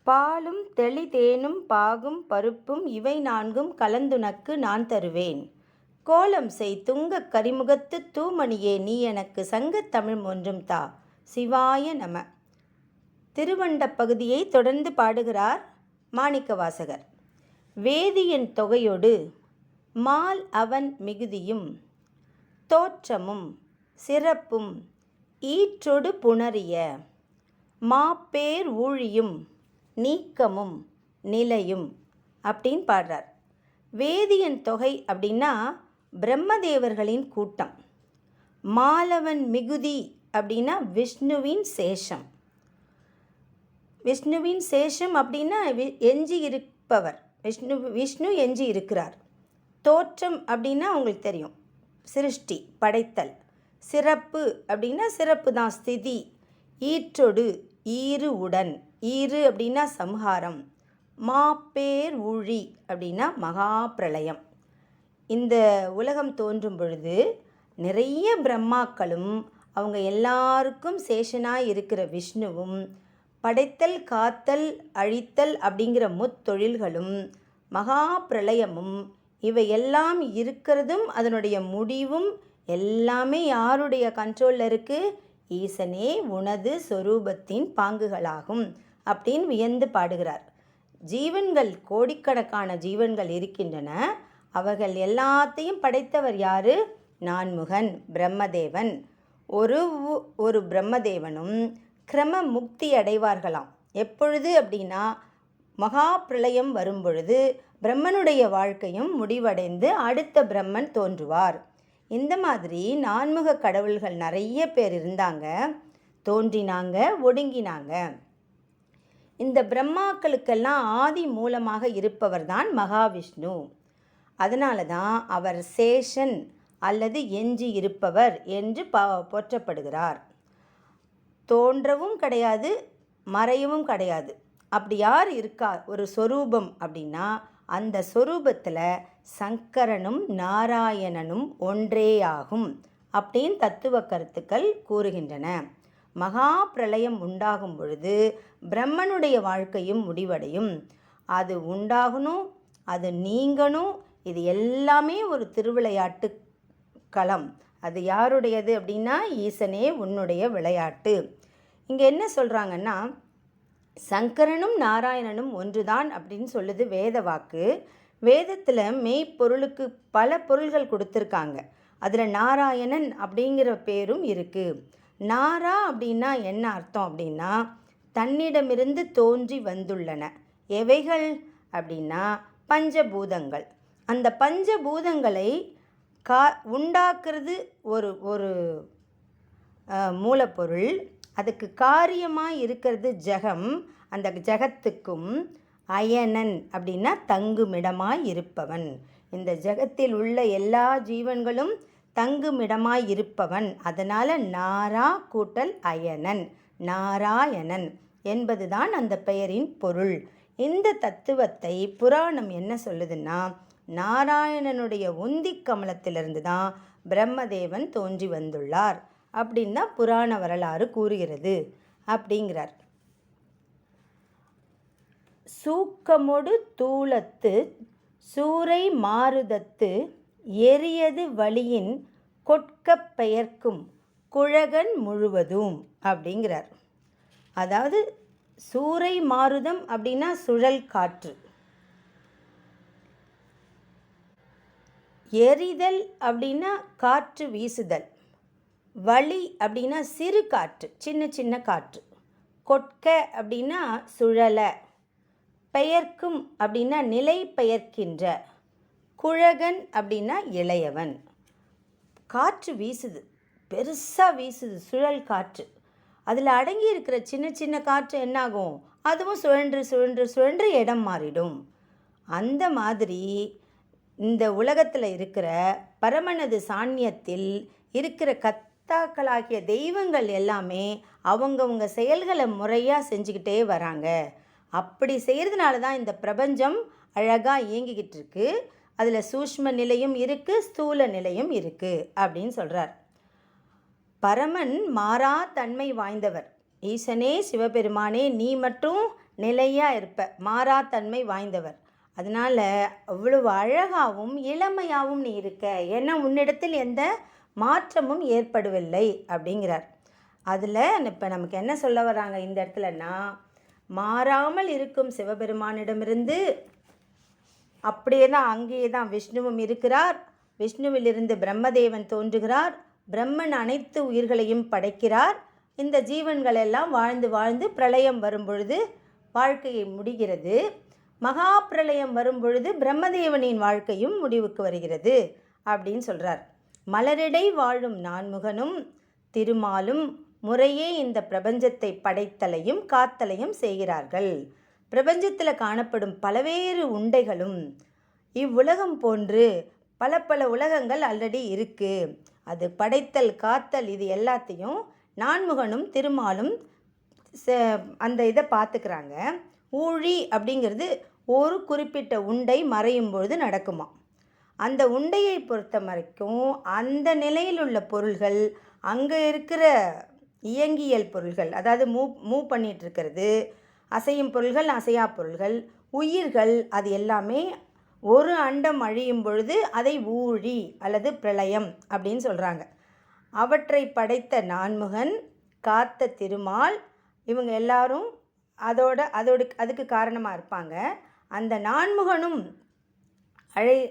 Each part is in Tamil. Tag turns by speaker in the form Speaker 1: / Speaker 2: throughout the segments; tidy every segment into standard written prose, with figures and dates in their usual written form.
Speaker 1: பாலும் தெளிதேனும் பாகும் பருப்பும் இவை நான்கும் கலந்துனக்கு நான் தருவேன். கோலம் செய் துங்கக் கரிமுகத்து தூமணியே நீ எனக்கு சங்கத் தமிழ் ஒன்றும் தா. சிவாய நம. திருவண்டப் பகுதியை தொடர்ந்து பாடுகிறார் மாணிக்கவாசகர். வேதியன் தொகையொடு மால் அவன் மிகுதியும் தோற்றமும் சிறப்பும் ஈற்றொடு புணரிய மாப்பேர் ஊழியும் நீக்கமும் நிலையும் அப்படின்னு பாடுறார். வேதியன் தொகை அப்படின்னா பிரம்மதேவர்களின் கூட்டம். மாலவன் மிகுதி அப்படின்னா விஷ்ணுவின் சேஷம். விஷ்ணுவின் சேஷம் அப்படின்னா எஞ்சி இருப்பவர். விஷ்ணு எஞ்சி இருக்கிறார். தோற்றம் அப்படின்னா உங்களுக்கு தெரியும், சிருஷ்டி படைத்தல். சிறப்பு அப்படின்னா சிறப்பு தான், ஸ்திதி. ஈற்றொடு ஈறு உடன், ஈறு அப்படின்னா சம்ஹாரம். மாப்பேர் ஊழி அப்படின்னா மகா பிரளயம். இந்த உலகம் தோன்றும் பொழுது நிறைய பிரம்மாக்களும் அவங்க எல்லாருக்கும் சேஷனாக இருக்கிற விஷ்ணுவும் படைத்தல் காத்தல் அழித்தல் அப்படிங்கிற முத்தொழில்களும் மகா பிரளயமும் இவையெல்லாம் இருக்கிறதும் அதனுடைய முடிவும் எல்லாமே யாருடைய கண்ட்ரோலில் இருக்குது? ஈசனே உனது சொரூபத்தின் பாங்குகளாகும் அப்படின்னு வியந்து பாடுகிறார். ஜீவன்கள், கோடிக்கணக்கான ஜீவன்கள் இருக்கின்றன. அவர்கள் எல்லாத்தையும் படைத்தவர் யாரு? நான்முகன் பிரம்மதேவன். ஒரு பிரம்மதேவனும் கிரம முக்தி அடைவார்களாம். எப்பொழுது அப்படின்னா மகா பிரளயம் வரும்பொழுது பிரம்மனுடைய வாழ்க்கையும் முடிவடைந்து அடுத்த பிரம்மன் தோன்றுவார். இந்த மாதிரி நான்முக கடவுள்கள் நிறைய பேர் இருந்தாங்க, தோன்றினாங்க, ஒடுங்கினாங்க. இந்த பிரம்மாக்களுக்கெல்லாம் ஆதி மூலமாக இருப்பவர் தான் மகாவிஷ்ணு. அதனால தான் அவர் சேஷன் அல்லது எஞ்சி இருப்பவர் என்று போற்றப்படுகிறார். தோன்றவும் கிடையாது, மறையவும் கிடையாது. அப்படி யார் இருக்கா ஒரு சொரூபம் அப்படின்னா அந்த சொரூபத்தில் சங்கரனும் நாராயணனும் ஒன்றேயாகும் அப்படின்னு தத்துவ கருத்துக்கள் கூறுகின்றன. மகா பிரளயம் உண்டாகும் பொழுது பிரம்மனுடைய வாழ்க்கையும் முடிவடையும். அது உண்டாகணும், அது நீங்கணும். இது எல்லாமே ஒரு திருவிளையாட்டு களம். அது யாருடையது அப்படின்னா ஈசனே உன்னுடைய விளையாட்டு. இங்கே என்ன சொல்கிறாங்கன்னா, சங்கரனும் நாராயணனும் ஒன்றுதான் அப்படின்னு சொல்லுது வேத வாக்கு. வேதத்தில் மெய்ப்பொருளுக்கு பல பொருள்கள் கொடுத்துருக்காங்க. அதில் நாராயணன் அப்படிங்கிற பேரும் இருக்குது. நாரா அப்படின்னா என்ன அர்த்தம் அப்படின்னா தன்னிடமிருந்து தோன்றி வந்துள்ளன. எவைகள் அப்படின்னா பஞ்சபூதங்கள். அந்த பஞ்சபூதங்களை உண்டாக்குறது ஒரு மூலப்பொருள். அதுக்கு காரியமாக இருக்கிறது ஜெகம். அந்த ஜெகத்துக்கும் அயனன் அப்படின்னா தங்குமிடமாய் இருப்பவன். இந்த ஜெகத்தில் உள்ள எல்லா ஜீவன்களும் தங்குமிடமாய் இருப்பவன். அதனால் நாரா கூட்டல் அயனன், நாராயணன் என்பதுதான் அந்த பெயரின் பொருள். இந்த தத்துவத்தை புராணம் என்ன சொல்லுதுன்னா, நாராயணனுடைய உந்தி கமலத்திலிருந்து தான் பிரம்மதேவன் தோன்றி வந்துள்ளார் அப்படின்னா புராண வரலாறு கூறுகிறது அப்படிங்கிறார். சூக்கமொடு தூளத்து சூரை மாருதத்து எரியது வழியின் கொட்கப் பெயர்க்கும் குழகன் முழுவதும் அப்படிங்கிறார். அதாவது சூரை மாருதம் அப்படின்னா சுழல் காற்று, எரிதல் அப்படின்னா காற்று வீசுதல், வழி அப்படின்னா சிறு காற்று, சின்ன சின்ன காற்று, கொட்க அப்படின்னா சுழல, பெயர்க்கும் அப்படின்னா நிலை பெயர்க்கின்ற, குழகன் அப்படின்னா இளையவன். காற்று வீசுது, பெருசாக வீசுது, சுழல் காற்று. அதில் அடங்கி இருக்கிற சின்ன சின்ன காற்று என்னாகும்? அதுவும் சுழன்று சுழன்று சுழன்று இடம் மாறிடும். அந்த மாதிரி இந்த உலகத்தில் இருக்கிற பரமனது சாநியத்தில் இருக்கிற கத்தாக்களாகிய தெய்வங்கள் எல்லாமே அவங்கவுங்க செயல்களை முறையாக செஞ்சுக்கிட்டே வராங்க. அப்படி செய்கிறதுனால தான் இந்த பிரபஞ்சம் அழகாக இயங்கிக்கிட்டு இருக்கு. அதில் சூஷ்ம நிலையும் இருக்குது, ஸ்தூல நிலையும் இருக்குது அப்படின்னு சொல்கிறார். பரமன் மாறா தன்மை வாய்ந்தவர். ஈசனே சிவபெருமானே நீ மட்டும் நிலையாக இருப்ப, மாறாத்தன்மை வாய்ந்தவர். அதனால் அவ்வளவு அழகாகவும் இளமையாகவும் நீ இருக்க, ஏன்னா உன்னிடத்தில் எந்த மாற்றமும் ஏற்படவில்லை அப்படிங்கிறார். அதில் இப்போ நமக்கு என்ன சொல்ல வராங்க இந்த இடத்துலன்னா, மாறாமல் இருக்கும் சிவபெருமானிடமிருந்து அப்படியே தான் அங்கேயே தான் விஷ்ணுவும் இருக்கிறார். விஷ்ணுவிலிருந்து பிரம்மதேவன் தோன்றுகிறார். பிரம்மன் அனைத்து உயிர்களையும் படைக்கிறார். இந்த ஜீவன்கள் எல்லாம் வாழ்ந்து வாழ்ந்து பிரளயம் வரும்பொழுது வாழ்க்கையை முடிகிறது. மகா பிரளயம் வரும்பொழுது பிரம்மதேவனின் வாழ்க்கையும் முடிவுக்கு வருகிறது அப்படின்னு சொல்கிறார். மலரிடை வாழும் நான்முகனும் திருமாலும் முறையே இந்த பிரபஞ்சத்தை படைத்தலையும் காத்தலையும் செய்கிறார்கள். பிரபஞ்சத்தில் காணப்படும் பலவேறு உண்டைகளும் இவ்வுலகம் போன்று பல பல உலகங்கள் ஆல்ரெடி இருக்குது. அது படைத்தல் காத்தல் இது எல்லாத்தையும் நான்முகனும் திருமாலும் அந்த இதை பார்த்துக்கிறாங்க. ஊழி அப்படிங்கிறது ஒரு குறிப்பிட்ட உண்டை மறையும் பொழுது நடக்குமா. அந்த உண்டையை பொறுத்த வரைக்கும் அந்த நிலையில் உள்ள பொருள்கள், அங்கே இருக்கிற இயங்கியல் பொருள்கள், அதாவது மூவ் பண்ணிகிட்டு இருக்கிறது, அசையும் பொருள்கள், அசையா பொருள்கள், உயிர்கள், அது எல்லாமே ஒரு அண்டம் அழியும் பொழுது அதை ஊழி அல்லது பிரளயம் அப்படின்னு சொல்கிறாங்க. அவற்றை படைத்த நான்முகன், காத்த திருமால், இவங்க எல்லாரும் அதுக்கு காரணமாக இருப்பாங்க. அந்த நான்முகனும்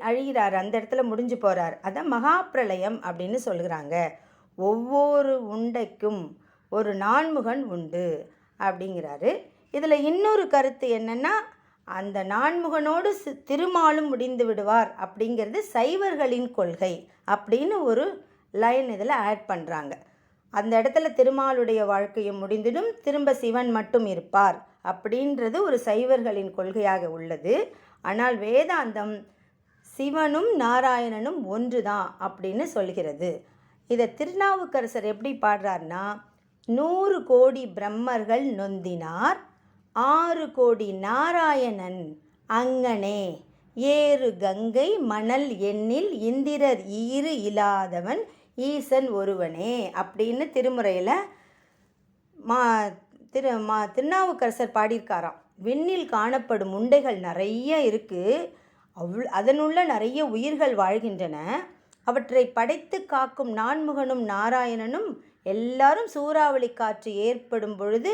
Speaker 1: அழிகிறார், அந்த இடத்துல முடிஞ்சு போகிறார். அதான் மகா பிரளயம் அப்படின்னு சொல்கிறாங்க. ஒவ்வொரு உண்டைக்கும் ஒரு நான்முகன் உண்டு அப்படிங்கிறாரு. இதில் இன்னொரு கருத்து என்னென்னா, அந்த நான்முகனோடு திருமாலும் முடிந்து விடுவார் அப்படிங்கிறது சைவர்களின் கொள்கை அப்படின்னு ஒரு லைன் இதில் ஆட் பண்ணுறாங்க. அந்த இடத்துல திருமாலுடைய வாழ்க்கையும் முடிந்திடும், திரும்ப சிவன் மட்டும் இருப்பார் அப்படின்றது ஒரு சைவர்களின் கொள்கையாக உள்ளது. ஆனால் வேதாந்தம் சிவனும் நாராயணனும் ஒன்று தான் அப்படின்னு சொல்கிறது. இதை திருநாவுக்கரசர் எப்படி பாடுறார்னா, 100 கோடி பிரம்மர்கள் நொந்தினார், 6 கோடி நாராயணன் அங்கனே, ஏறு கங்கை மணல் எண்ணில் இந்திரர் ஈறு இல்லாதவன் ஈசன் ஒருவனே அப்படின்னு திருமுறையில் திருநாவுக்கரசர் பாடியிருக்காராம். விண்ணில் காணப்படும் உண்டைகள் நிறைய இருக்குது, அதனுள்ள நிறைய உயிர்கள் வாழ்கின்றன. அவற்றை படைத்து காக்கும் நான்முகனும் நாராயணனும் எல்லாரும் சூறாவளி காற்று ஏற்படும் பொழுது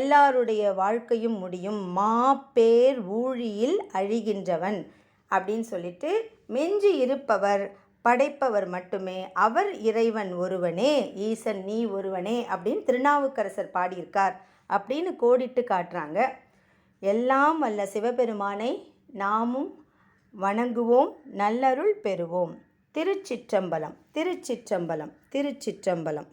Speaker 1: எல்லாருடைய வாழ்க்கையும் முடியும், மாப்பேர் ஊழியில் அழிகின்றவன் அப்படின்னு சொல்லிட்டு, மெஞ்சி இருப்பவர் படைப்பவர் மட்டுமே, அவர் இறைவன் ஒருவனே, ஈசன் நீ ஒருவனே அப்படின்னு திருநாவுக்கரசர் பாடியிருக்கார் அப்படின்னு கோடிட்டு காட்டுறாங்க. எல்லாம் வல்ல சிவபெருமானை நாமும் வணங்குவோம், நல்லருள் பெறுவோம். திருச்சிற்றம்பலம், திருச்சிற்றம்பலம், திருச்சிற்றம்பலம்.